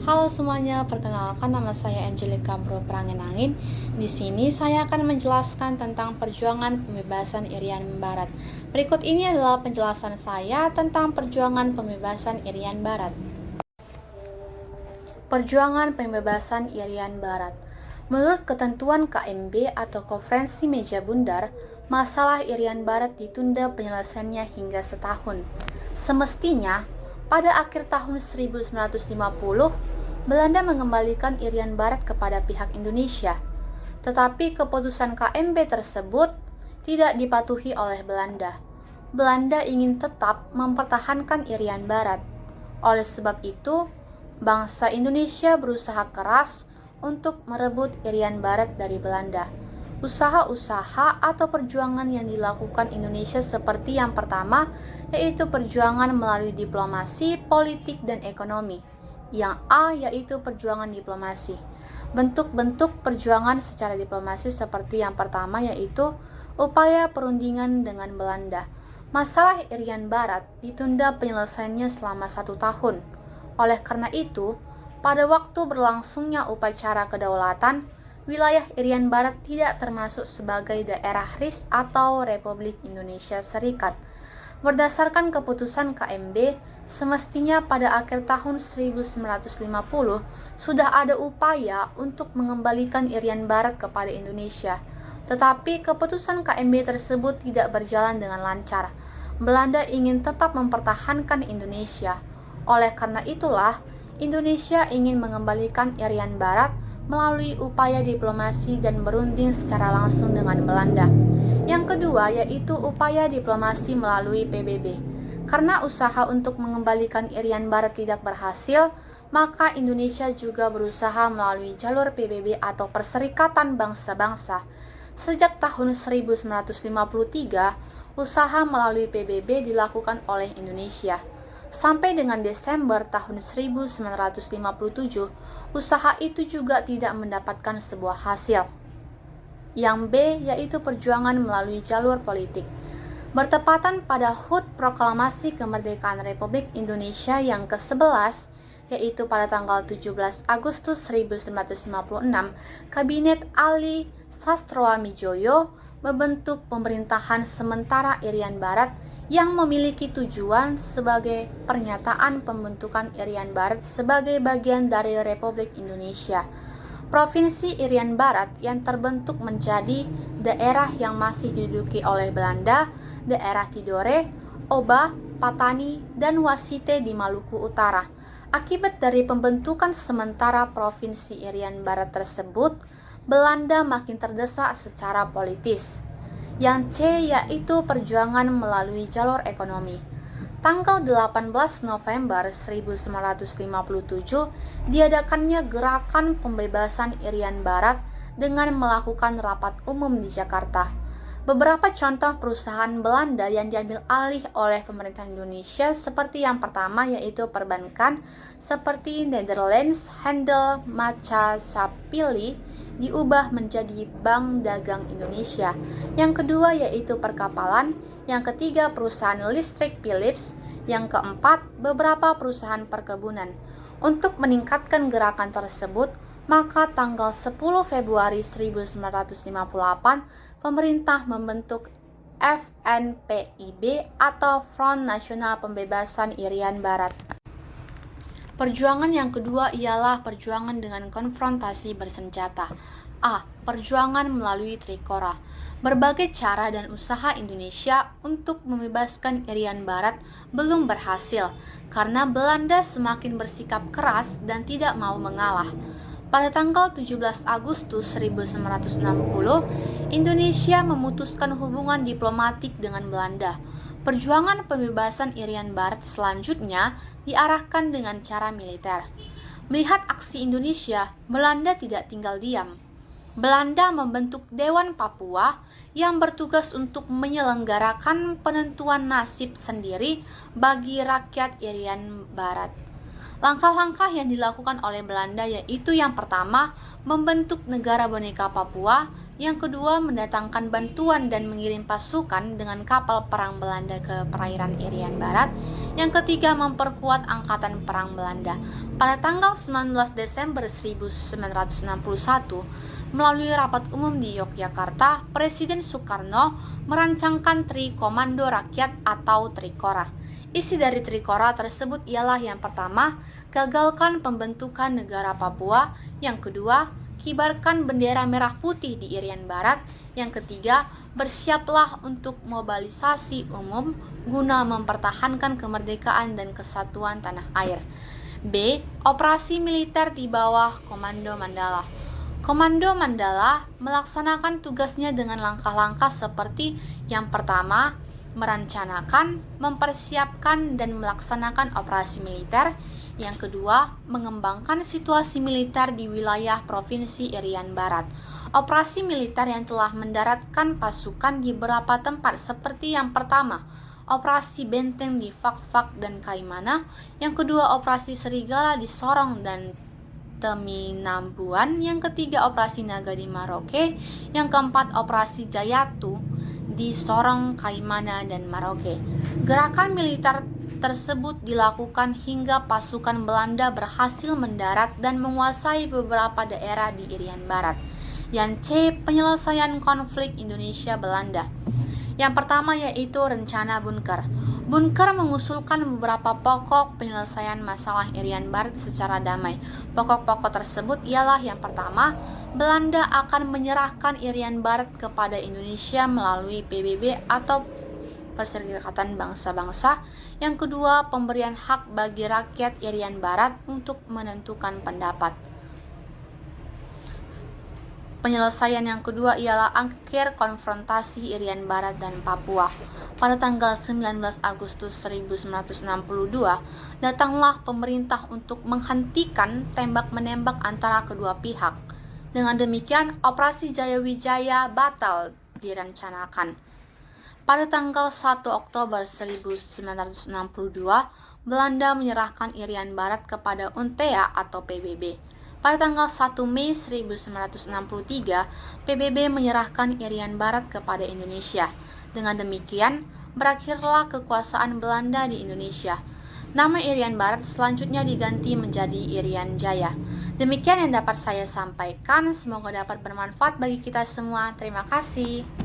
Halo semuanya, perkenalkan nama saya Angelica Bro Prangenangin. Di sini saya akan menjelaskan tentang perjuangan pembebasan Irian Barat. Berikut ini adalah penjelasan saya tentang perjuangan pembebasan Irian Barat. Perjuangan pembebasan Irian Barat. Menurut ketentuan KMB atau Konferensi Meja Bundar, masalah Irian Barat ditunda penyelesaiannya hingga setahun. Semestinya, pada akhir tahun 1950, Belanda mengembalikan Irian Barat kepada pihak Indonesia. Tetapi keputusan KMB tersebut tidak dipatuhi oleh Belanda. Belanda ingin tetap mempertahankan Irian Barat. Oleh sebab itu, bangsa Indonesia berusaha keras untuk merebut Irian Barat dari Belanda. Usaha-usaha atau perjuangan yang dilakukan Indonesia seperti yang pertama, yaitu perjuangan melalui diplomasi, politik, dan ekonomi. Yang A yaitu perjuangan diplomasi. Bentuk-bentuk perjuangan secara diplomasi seperti yang pertama yaitu upaya perundingan dengan Belanda. Masalah Irian Barat ditunda penyelesaiannya selama 1 tahun. Oleh karena itu, pada waktu berlangsungnya upacara kedaulatan, wilayah Irian Barat tidak termasuk sebagai daerah RIS atau Republik Indonesia Serikat. Berdasarkan keputusan KMB, semestinya pada akhir tahun 1950 sudah ada upaya untuk mengembalikan Irian Barat kepada Indonesia. Tetapi keputusan KMB tersebut tidak berjalan dengan lancar. Belanda ingin tetap mempertahankan Indonesia. Oleh karena itulah, Indonesia ingin mengembalikan Irian Barat melalui upaya diplomasi dan berunding secara langsung dengan Belanda. Yang kedua yaitu upaya diplomasi melalui PBB. Karena usaha untuk mengembalikan Irian Barat tidak berhasil, maka Indonesia juga berusaha melalui jalur PBB atau Perserikatan Bangsa-Bangsa. Sejak tahun 1953, usaha melalui PBB dilakukan oleh Indonesia. Sampai dengan Desember tahun 1957, usaha itu juga tidak mendapatkan sebuah hasil. Yang B yaitu perjuangan melalui jalur politik. Bertepatan pada HUT Proklamasi Kemerdekaan Republik Indonesia yang ke-11, yaitu pada tanggal 17 Agustus 1956, Kabinet Ali Sastroamidjojo membentuk pemerintahan sementara Irian Barat yang memiliki tujuan sebagai pernyataan pembentukan Irian Barat sebagai bagian dari Republik Indonesia. Provinsi Irian Barat yang terbentuk menjadi daerah yang masih diduduki oleh Belanda, daerah Tidore, Oba, Patani, dan Wasite di Maluku Utara. Akibat dari pembentukan sementara Provinsi Irian Barat tersebut, Belanda makin terdesak secara politis. Yang C yaitu perjuangan melalui jalur ekonomi. Tanggal 18 November 1957 diadakannya gerakan pembebasan Irian Barat dengan melakukan rapat umum di Jakarta. Beberapa contoh perusahaan Belanda yang diambil alih oleh pemerintah Indonesia seperti yang pertama yaitu perbankan seperti Netherlands, Handel, Maca Sapili diubah menjadi Bank Dagang Indonesia. Yang kedua yaitu perkapalan, yang ketiga perusahaan listrik Philips, yang keempat beberapa perusahaan perkebunan. Untuk meningkatkan gerakan tersebut, maka tanggal 10 Februari 1958 pemerintah membentuk FNPIB atau Front Nasional Pembebasan Irian Barat. Perjuangan yang kedua ialah perjuangan dengan konfrontasi bersenjata. A. Perjuangan melalui Trikora. Berbagai cara dan usaha Indonesia untuk membebaskan Irian Barat belum berhasil karena Belanda semakin bersikap keras dan tidak mau mengalah. Pada tanggal 17 Agustus 1960, Indonesia memutuskan hubungan diplomatik dengan Belanda. Perjuangan pembebasan Irian Barat selanjutnya diarahkan dengan cara militer. Melihat aksi Indonesia, Belanda tidak tinggal diam. Belanda membentuk Dewan Papua yang bertugas untuk menyelenggarakan penentuan nasib sendiri bagi rakyat Irian Barat. Langkah-langkah yang dilakukan oleh Belanda yaitu yang pertama, membentuk negara boneka Papua, Yang kedua, mendatangkan bantuan dan mengirim pasukan dengan kapal perang Belanda ke perairan Irian Barat. Yang ketiga, memperkuat angkatan perang Belanda. Pada tanggal 19 Desember 1961, melalui rapat umum di Yogyakarta, Presiden Soekarno merancangkan Tri Komando Rakyat atau Trikora. Isi dari Trikora tersebut ialah yang pertama, gagalkan pembentukan negara Papua. Yang kedua, kibarkan bendera merah putih di Irian Barat. Yang ketiga, bersiaplah untuk mobilisasi umum guna mempertahankan kemerdekaan dan kesatuan tanah air. B. Operasi militer di bawah Komando Mandala. Komando Mandala melaksanakan tugasnya dengan langkah-langkah seperti yang pertama, merencanakan, mempersiapkan, dan melaksanakan operasi militer. Yang kedua, mengembangkan situasi militer di wilayah Provinsi Irian Barat. Operasi militer yang telah mendaratkan pasukan di beberapa tempat seperti yang pertama, operasi benteng di Fak-Fak dan Kaimana. Yang kedua, operasi Serigala di Sorong dan Teminambuan. Yang ketiga, operasi Naga di Maroke. Yang keempat, operasi Jayatu di Sorong, Kaimana, dan Maroke. Gerakan militer tersebut dilakukan hingga pasukan Belanda berhasil mendarat dan menguasai beberapa daerah di Irian Barat. Yang C. Penyelesaian konflik Indonesia-Belanda. Yang pertama yaitu rencana Bunker. Bunker mengusulkan beberapa pokok penyelesaian masalah Irian Barat secara damai. Pokok-pokok tersebut ialah yang pertama, Belanda akan menyerahkan Irian Barat kepada Indonesia melalui PBB atau Perserikatan Bangsa-Bangsa. Yang kedua, pemberian hak bagi rakyat Irian Barat untuk menentukan pendapat. Penyelesaian yang kedua ialah akhir konfrontasi Irian Barat dan Papua. Pada tanggal 19 Agustus 1962, datanglah pemerintah untuk menghentikan tembak-menembak antara kedua pihak. Dengan demikian, Operasi Jayawijaya batal direncanakan. Pada tanggal 1 Oktober 1962, Belanda menyerahkan Irian Barat kepada UNTEA atau PBB. Pada tanggal 1 Mei 1963, PBB menyerahkan Irian Barat kepada Indonesia. Dengan demikian, berakhirlah kekuasaan Belanda di Indonesia. Nama Irian Barat selanjutnya diganti menjadi Irian Jaya. Demikian yang dapat saya sampaikan, semoga dapat bermanfaat bagi kita semua. Terima kasih.